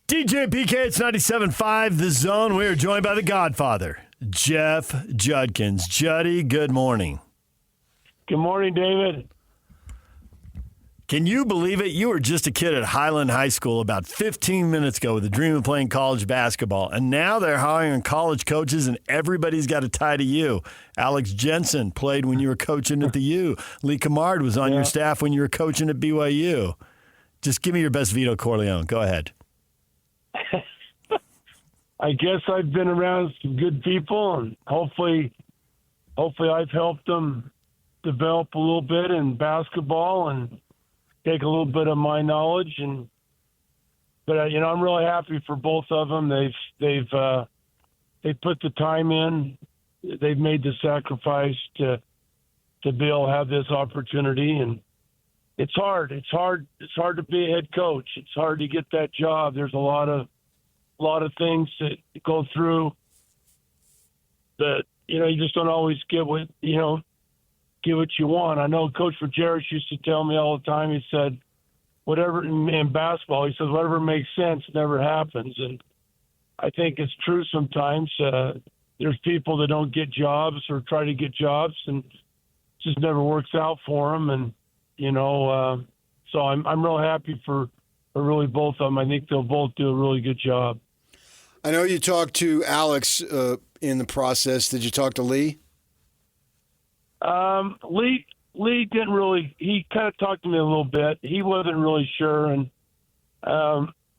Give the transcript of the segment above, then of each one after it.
DJ PK, it's 97.5 The Zone. We are joined by the Godfather, Jeff Judkins. Juddy, good morning. Good morning, David. Can you believe it? You were just a kid at Highland High School about 15 minutes ago with a dream of playing college basketball, and now they're hiring college coaches, and everybody's got a tie to you. Alex Jensen played when you were coaching at the U. Lee Cummard was on your staff when you were coaching at BYU. Just give me your best Vito Corleone. Go ahead. I guess I've been around some good people, and hopefully I've helped them develop a little bit in basketball and take a little bit of my knowledge. But I'm really happy for both of them. They've put the time in. They've made the sacrifice to be able to have this opportunity, and it's hard. It's hard to be a head coach. It's hard to get that job. There's a lot of things that go through that, you just don't always get what you want. I know Coach Vergeris used to tell me all the time, he said, whatever in basketball, he says, whatever makes sense never happens. And I think it's true sometimes. There's people that don't get jobs or try to get jobs and it just never works out for them. And, so I'm real happy for really both of them. I think they'll both do a really good job. I know you talked to Alex in the process. Did you talk to Lee? Lee didn't really. He kind of talked to me a little bit. He wasn't really sure, and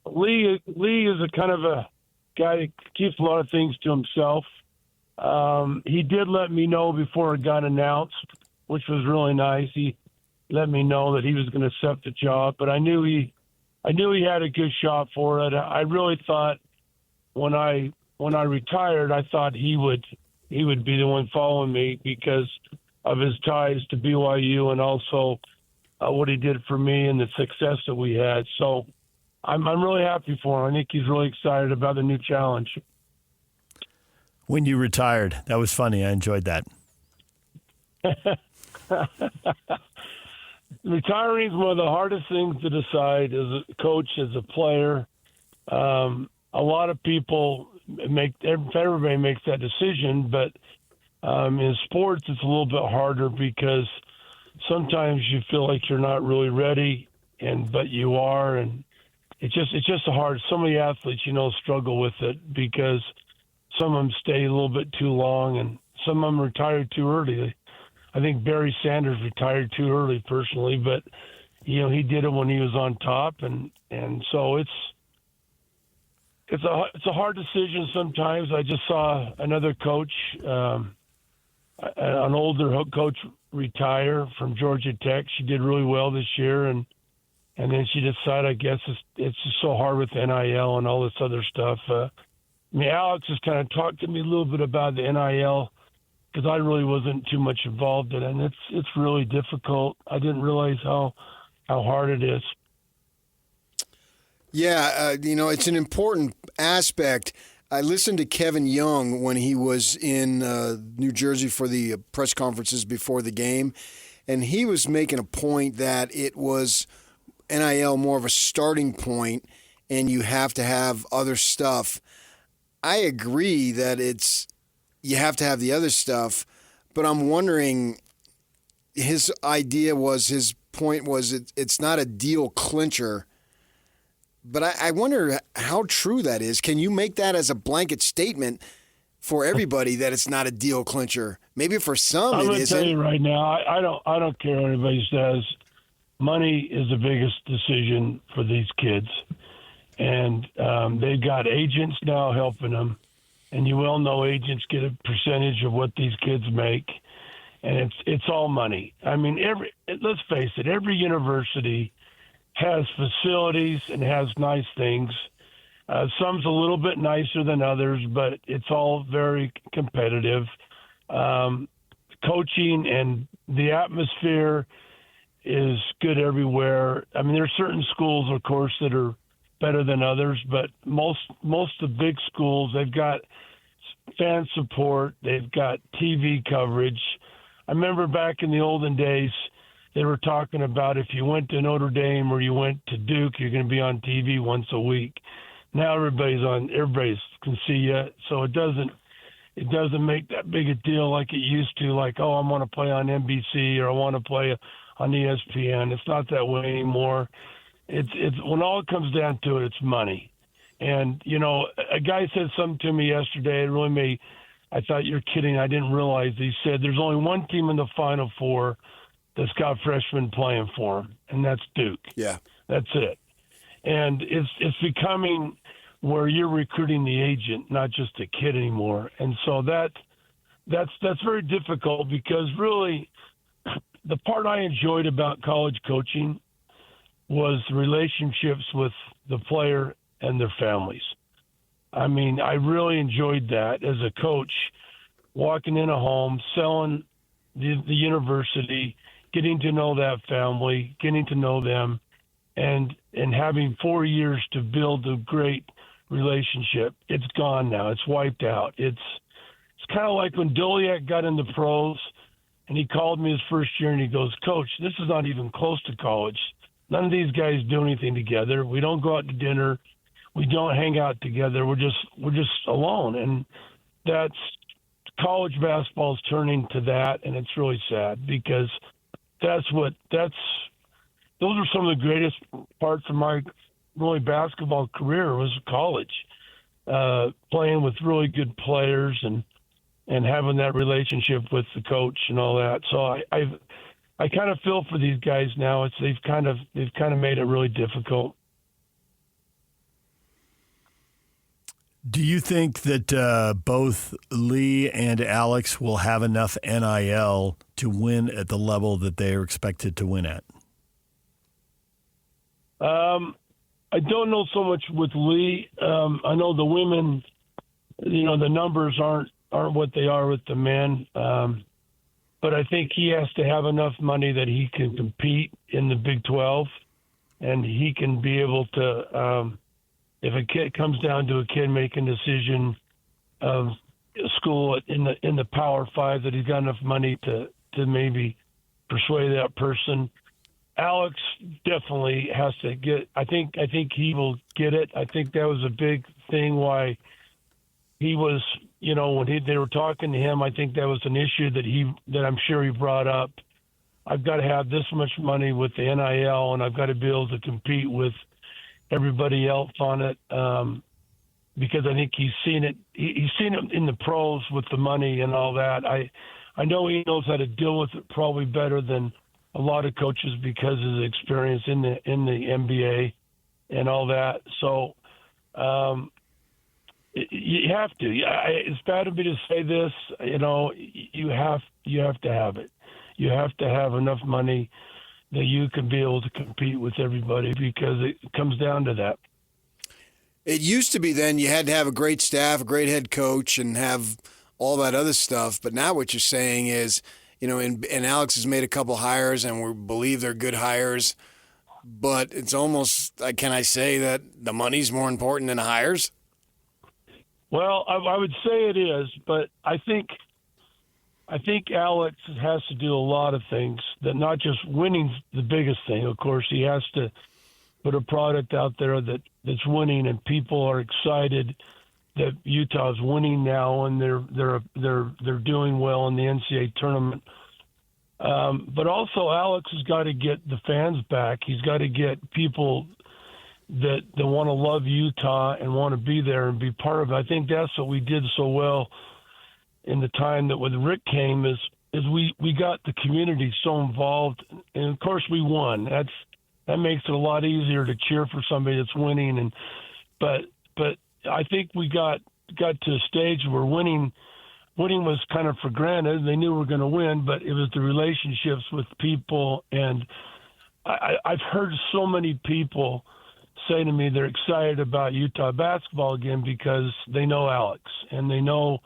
Lee is a kind of a guy that keeps a lot of things to himself. He did let me know before it got announced, which was really nice. He let me know that he was going to accept the job, but I knew he had a good shot for it. I really thought when I retired, I thought he would be the one following me because of his ties to BYU and also what he did for me and the success that we had. So I'm really happy for him. I think he's really excited about the new challenge. When you retired, that was funny. I enjoyed that. Retiring is one of the hardest things to decide as a coach, as a player. A lot of people everybody makes that decision, but in sports it's a little bit harder because sometimes you feel like you're not really ready, but you are, and it's just hard. So many athletes, struggle with it because some of them stay a little bit too long, and some of them retire too early. I think Barry Sanders retired too early personally, but he did it when he was on top, and so it's a hard decision sometimes. I just saw another coach, an older coach, retire from Georgia Tech. She did really well this year, and then she decided, I guess it's just so hard with NIL and all this other stuff. Alex has kind of talked to me a little bit about the NIL because I really wasn't too much involved in it, and it's really difficult. I didn't realize how hard it is. Yeah, it's an important aspect. I listened to Kevin Young when he was in New Jersey for the press conferences before the game, and he was making a point that it was NIL more of a starting point, and you have to have other stuff. I agree that you have to have the other stuff, but I'm wondering, his point was it's not a deal clincher. But I wonder how true that is. Can you make that as a blanket statement for everybody that it's not a deal clincher? Maybe for some I'm it going to tell isn't. you right now, I don't care what anybody says. Money is the biggest decision for these kids. And they've got agents now helping them. And you well know agents get a percentage of what these kids make. And it's all money. I mean, let's face it, every university has facilities and has nice things. Some's a little bit nicer than others, but it's all very competitive. Coaching and the atmosphere is good everywhere. I mean, there's certain schools, of course, that are better than others, but most of the big schools, they've got fan support, they've got TV coverage. I remember back in the olden days, they were talking about if you went to Notre Dame or you went to Duke, you're going to be on TV once a week. now everybody's can see you, so it doesn't make that big a deal like it used to. Like, oh, I want to play on NBC or I want to play on ESPN. It's not that way anymore. It's when all it comes down to it, it's money. And a guy said something to me yesterday. It really made. I thought you're kidding. I didn't realize. He said there's only one team in the Final Four that's got freshmen playing for them, and that's Duke. Yeah, that's it. And it's becoming where you're recruiting the agent, not just a kid anymore. And so that's very difficult because really the part I enjoyed about college coaching was relationships with the player and their families. I mean, I really enjoyed that as a coach, walking in a home, selling the university, getting to know that family, getting to know them, and having 4 years to build a great relationship. It's gone now. It's wiped out. It's kind of like when Doliak got in the pros, and he called me his first year, and he goes, "Coach, this is not even close to college. None of these guys do anything together. We don't go out to dinner. We don't hang out together. We're just alone." And that's college basketball is turning to that, and it's really sad because those are some of the greatest parts of my really basketball career was college, playing with really good players and having that relationship with the coach and all that. So I kind of feel for these guys now. They've kind of made it really difficult. Do you think that both Lee and Alex will have enough NIL to win at the level that they are expected to win at? I don't know so much with Lee. I know the women, the numbers aren't what they are with the men. But I think he has to have enough money that he can compete in the Big 12, and he can be able to, if a kid comes down to a kid making a decision of school in the Power 5, that he's got enough money to maybe persuade that person. Alex definitely has to get. I think he will get it. I think that was a big thing why he was. When they were talking to him, I think that was an issue that I'm sure he brought up. I've got to have this much money with the NIL, and I've got to be able to compete with everybody else on it. Because I think he's seen it. He's seen it in the pros with the money and all that. I know he knows how to deal with it probably better than a lot of coaches because of his experience in the NBA and all that. So you have to. It's bad of me to say this. You have to have it. You have to have enough money that you can be able to compete with everybody because it comes down to that. It used to be then you had to have a great staff, a great head coach, and have all that other stuff. But now what you're saying is, and Alex has made a couple hires, and we believe they're good hires. But it's almost, can I say that the money's more important than the hires? Well, I would say it is, but I think Alex has to do a lot of things. That not just winning's the biggest thing. Of course, he has to put a product out there that's winning, and people are excited that Utah's winning now, and they're doing well in the NCAA tournament. But also, Alex has got to get the fans back. He's got to get people that want to love Utah and want to be there and be part of it. I think that's what we did so well in the time that when Rick came is we got the community so involved, and of course we won. That makes it a lot easier to cheer for somebody that's winning. But I think we got to a stage where winning was kind of for granted. They knew we were going to win, but it was the relationships with people. And I've heard so many people say to me they're excited about Utah basketball again because they know Alex and they know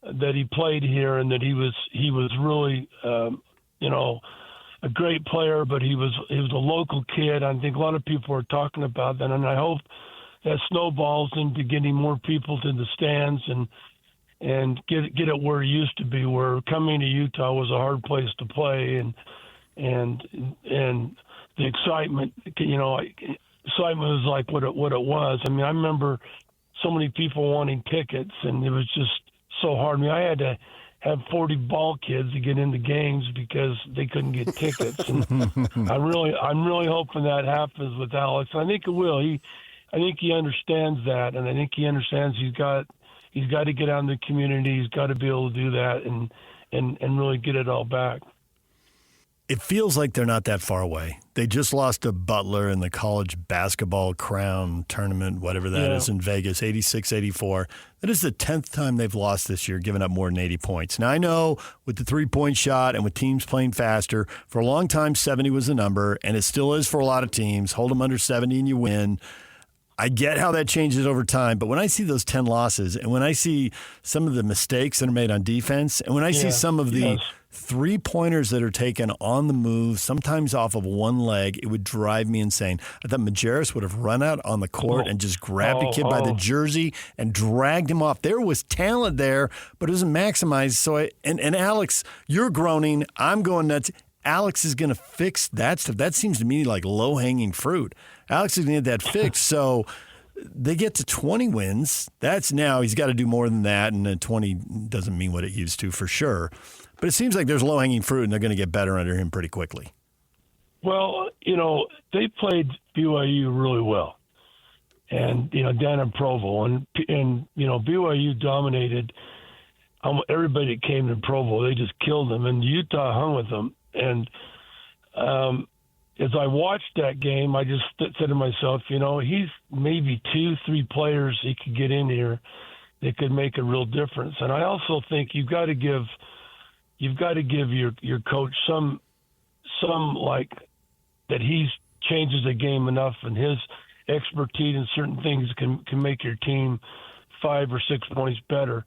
that he played here and that he was really a great player, but he was a local kid. I think a lot of people are talking about that, and I hope that snowballs into getting more people to the stands and get it where it used to be, where coming to Utah was a hard place to play, and the excitement. excitement was like what it was. I mean, I remember so many people wanting tickets, and it was just so hard. I mean, I had to have 40 ball kids to get into games because they couldn't get tickets. And I'm really hoping that happens with Alex. I think it will. I think he understands that, and I think he understands he's got to get out in the community. He's got to be able to do that and really get it all back. It feels like they're not that far away. They just lost to Butler in the college basketball crown tournament, whatever that is, in Vegas, 86-84. That is the 10th time they've lost this year, giving up more than 80 points. Now, I know with the three-point shot and with teams playing faster, for a long time 70 was the number, and it still is for a lot of teams. Hold them under 70 and you win. I get how that changes over time, but when I see those 10 losses and when I see some of the mistakes that are made on defense and when I see some of the three-pointers that are taken on the move, sometimes off of one leg, it would drive me insane. I thought Majerus would have run out on the court and just grabbed a kid by the jersey and dragged him off. There was talent there, but it wasn't maximized. So and Alex, you're groaning. I'm going nuts. Alex is going to fix that stuff. That seems to me like low-hanging fruit. Alex is going to get that fixed. So they get to 20 wins. That's now he's got to do more than that, and 20 doesn't mean what it used to for sure. But it seems like there's low-hanging fruit, and they're going to get better under him pretty quickly. Well, they played BYU really well, and down in Provo, and BYU dominated everybody that came to Provo. They just killed them, and Utah hung with them. And as I watched that game, I just said to myself, he's maybe 2-3 players he could get in here that could make a real difference. And I also think you've got to give your coach some like that he changes the game enough, and his expertise in certain things can make your team 5 or 6 points better.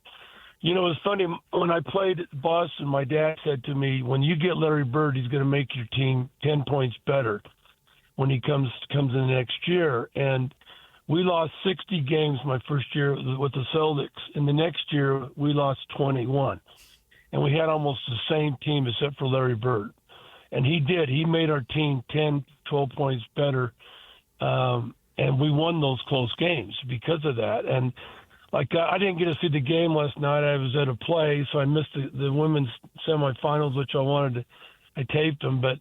It's funny, when I played at Boston, my dad said to me, when you get Larry Bird, he's going to make your team 10 points better when he comes in the next year. And we lost 60 games my first year with the Celtics. And the next year, we lost 21. And we had almost the same team except for Larry Bird. And he did. He made our team 10, 12 points better. And we won those close games because of that. And I didn't get to see the game last night. I was at a play, so I missed the women's semifinals, which I taped them. But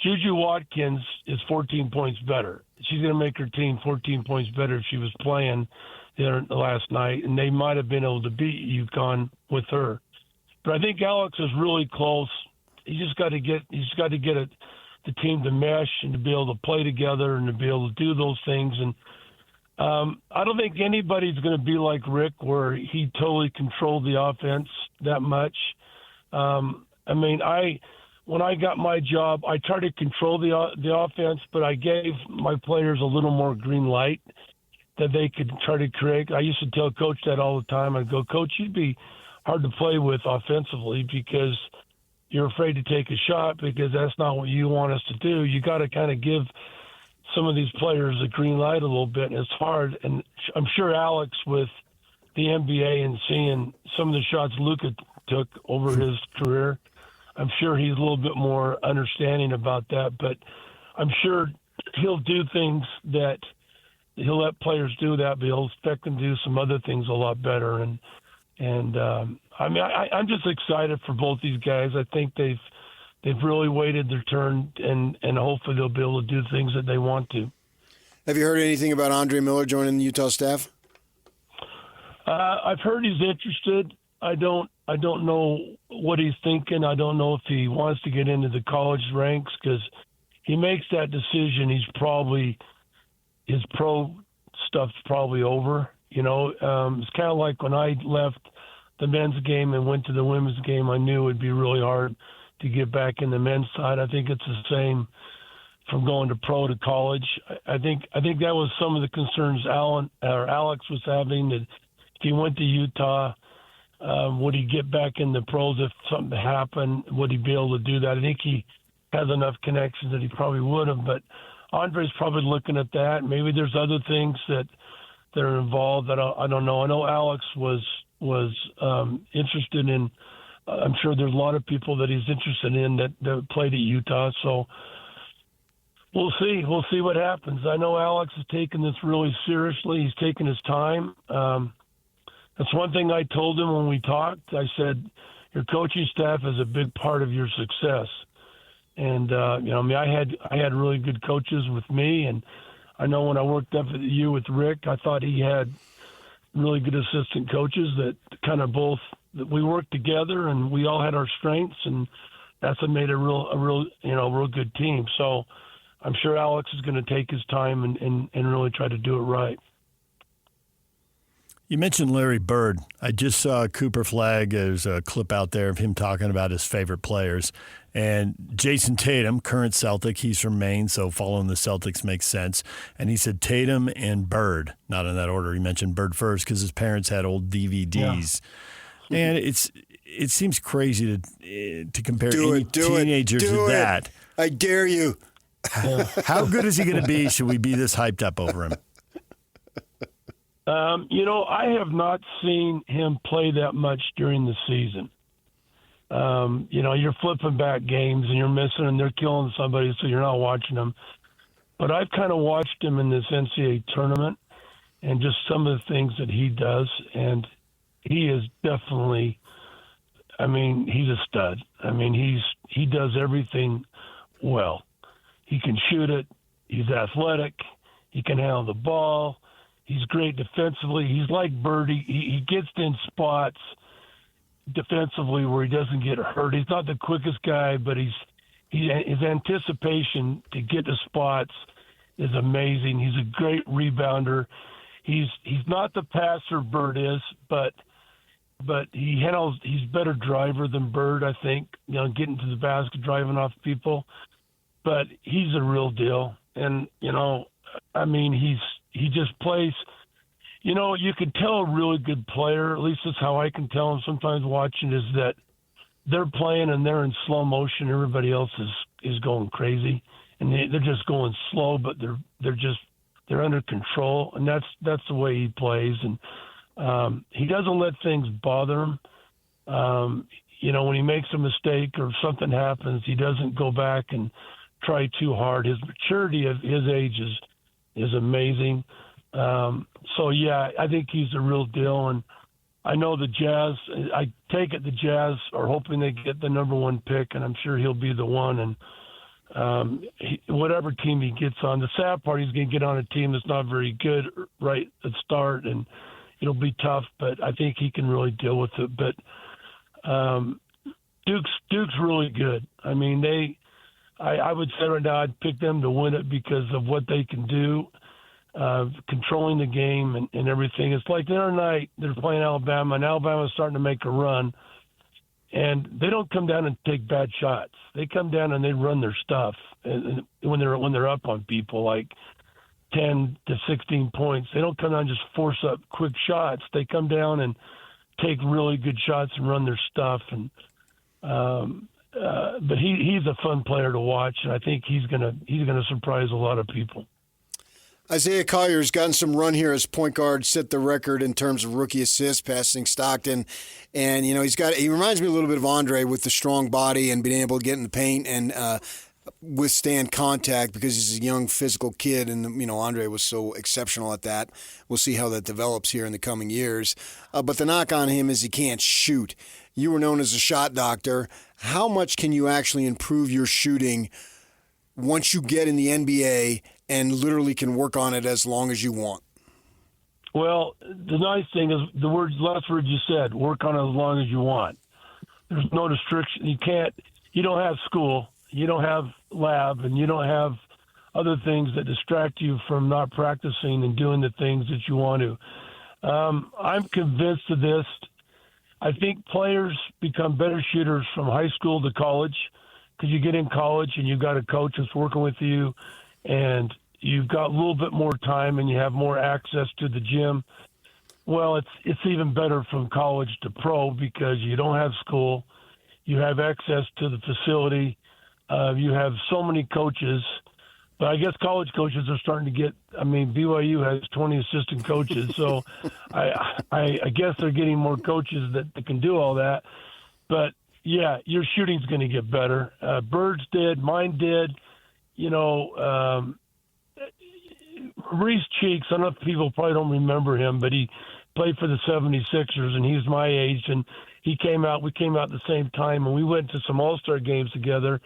Juju Watkins is 14 points better. She's going to make her team 14 points better if she was playing there last night, and they might have been able to beat UConn with her. But I think Alex is really close. He's just got to get the team to mesh and to be able to play together and to be able to do those things. And I don't think anybody's going to be like Rick, where he totally controlled the offense that much. When I got my job, I tried to control the offense, but I gave my players a little more green light that they could try to create. I used to tell Coach that all the time. I'd go, Coach, you'd be hard to play with offensively because you're afraid to take a shot because that's not what you want us to do. You got to kind of give some of these players a green light a little bit, and it's hard. And I'm sure Alex, with the NBA and seeing some of the shots Luka took over his career, I'm sure he's a little bit more understanding about that. But I'm sure he'll do things that he'll let players do that, but he'll expect them to do some other things a lot better. And I'm just excited for both these guys. I think they've really waited their turn, and hopefully they'll be able to do things that they want to. Have you heard anything about Andre Miller joining the Utah staff? I've heard he's interested. I don't know what he's thinking. I don't know if he wants to get into the college ranks, because he makes that decision. His pro stuff's probably over. It's kind of like when I left the men's game and went to the women's game, I knew it would be really hard to get back in the men's side. I think it's the same from going to pro to college. I think that was some of the concerns Alex was having, that if he went to Utah, would he get back in the pros if something happened? Would he be able to do that? I think he has enough connections that he probably would have, but Andre's probably looking at that. Maybe there's other things that are involved that I don't know. I know Alex was interested in. I'm sure there's a lot of people that he's interested in that played at Utah. So We'll see. We'll see what happens. I know Alex is taking this really seriously. He's taking his time. That's one thing I told him when we talked. I said, your coaching staff is a big part of your success. And, I had really good coaches with me. And I know when I worked up at the U with Rick, I thought he had really good assistant coaches that kind of that we worked together and we all had our strengths. And that's what made a real good team. So I'm sure Alex is going to take his time and really try to do it right. You mentioned Larry Bird. I just saw Cooper Flagg. There's a clip out there of him talking about his favorite players. And Jason Tatum, current Celtic, he's from Maine, so following the Celtics makes sense. And he said Tatum and Bird, not in that order. He mentioned Bird first because his parents had old DVDs. Yeah. And it seems crazy to compare any teenager to that. I dare you. How good is he going to be? Should we be this hyped up over him? I have not seen him play that much during the season. You're flipping back games and you're missing and they're killing somebody, so you're not watching them. But I've kind of watched him in this NCAA tournament and just some of the things that he does. And he is definitely, he's a stud. He does everything well. He can shoot it. He's athletic. He can handle the ball. He's great defensively. He's like Birdie. He gets in spots defensively where he doesn't get hurt. He's not the quickest guy, but his anticipation to get to spots is amazing. He's a great rebounder. He's not the passer Bird is, but he's a better driver than Bird, I think, getting to the basket, driving off people. But he's a real deal. And, he just plays, you can tell a really good player, at least that's how I can tell him sometimes watching, is that they're playing and they're in slow motion. Everybody else is going crazy and they're just going slow, but they're under control. And that's the way he plays. And he doesn't let things bother him. When he makes a mistake or something happens, he doesn't go back and try too hard. His maturity of his age is amazing. I think he's a real deal. And I know the Jazz, I take it the Jazz are hoping they get the number one pick, and I'm sure he'll be the one. And whatever team he gets on, the sad part, he's going to get on a team that's not very good right at the start, and it'll be tough, but I think he can really deal with it. But Duke's really good. I would say right now I'd pick them to win it because of what they can do, controlling the game and everything. It's like the other night they're playing Alabama, and Alabama's starting to make a run, and they don't come down and take bad shots. They come down and they run their stuff. And when they're up on people like 10 to 16 points, they don't come down and just force up quick shots. They come down and take really good shots and run their stuff. And but he's a fun player to watch, and I think he's gonna surprise a lot of people. Isaiah Collier's gotten some run here as point guard, set the record in terms of rookie assists, passing Stockton, and he reminds me a little bit of Andre with the strong body and being able to get in the paint and withstand contact because he's a young physical kid, and Andre was so exceptional at that. We'll see how that develops here in the coming years. But the knock on him is he can't shoot. You were known as a shot doctor. How much can you actually improve your shooting once you get in the NBA and literally can work on it as long as you want? Well, the nice thing is the last word you said, work on it as long as you want. There's no restriction. You don't have school, you don't have lab, and you don't have other things that distract you from not practicing and doing the things that you want to. I'm convinced of this. I think players become better shooters from high school to college because you get in college and you've got a coach that's working with you and you've got a little bit more time and you have more access to the gym. Well, it's even better from college to pro because you don't have school. You have access to the facility. You have so many coaches. But I guess college coaches are starting to get – BYU has 20 assistant coaches. So I guess they're getting more coaches that can do all that. But, yeah, your shooting's going to get better. Bird's did. Mine did. Reese Cheeks, I don't know if people probably don't remember him, but he played for the 76ers, and he's my age, and we came out at the same time, and we went to some All-Star games together.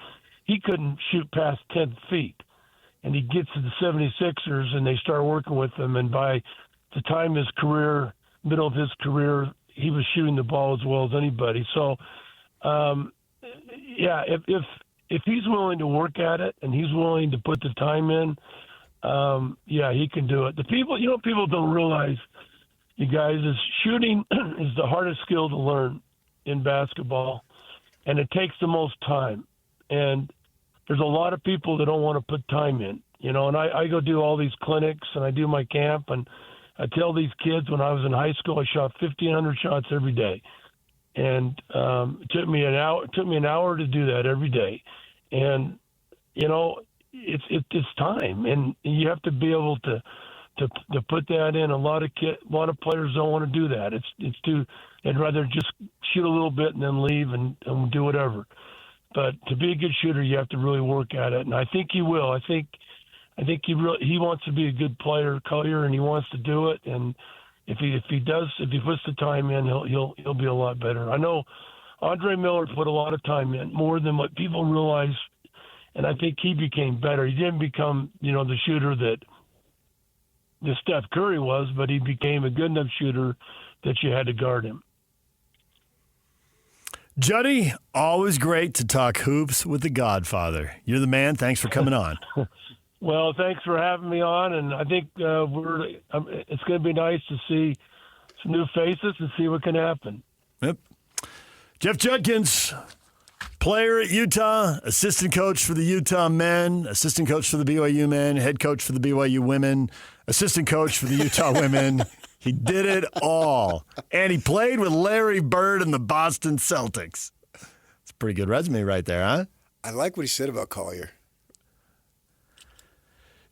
He couldn't shoot past 10 feet, and he gets to the 76ers, and they start working with him, and by the time middle of his career, he was shooting the ball as well as anybody. So, if he's willing to work at it and he's willing to put the time in, he can do it. The people don't realize, you guys, is shooting is the hardest skill to learn in basketball, and it takes the most time. And there's a lot of people that don't want to put time in, and I go do all these clinics and I do my camp, and I tell these kids when I was in high school, I shot 1,500 shots every day. And it took me an hour to do that every day. And, it's time, and you have to be able to put that in. A lot of players don't want to do that. They'd rather just shoot a little bit and then leave and do whatever. But to be a good shooter, you have to really work at it, and I think he will. I think he wants to be a good player, Collier, and he wants to do it. And if he puts the time in, he'll be a lot better. I know Andre Miller put a lot of time in, more than what people realize, and I think he became better. He didn't become, the shooter that Steph Curry was, but he became a good enough shooter that you had to guard him. Juddy, always great to talk hoops with the Godfather. You're the man. Thanks for coming on. Well, thanks for having me on, and I think it's going to be nice to see some new faces and see what can happen. Yep. Jeff Judkins, player at Utah, assistant coach for the Utah men, assistant coach for the BYU men, head coach for the BYU women, assistant coach for the Utah women. He did it all, and he played with Larry Bird and the Boston Celtics. It's a pretty good resume right there, huh? I like what he said about Collier.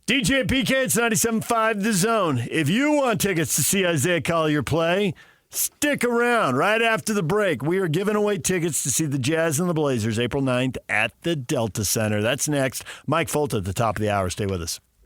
DJ and PK, it's 97.5 The Zone. If you want tickets to see Isaiah Collier play, stick around. Right after the break, we are giving away tickets to see the Jazz and the Blazers April 9th at the Delta Center. That's next. Mike Folta at the top of the hour. Stay with us.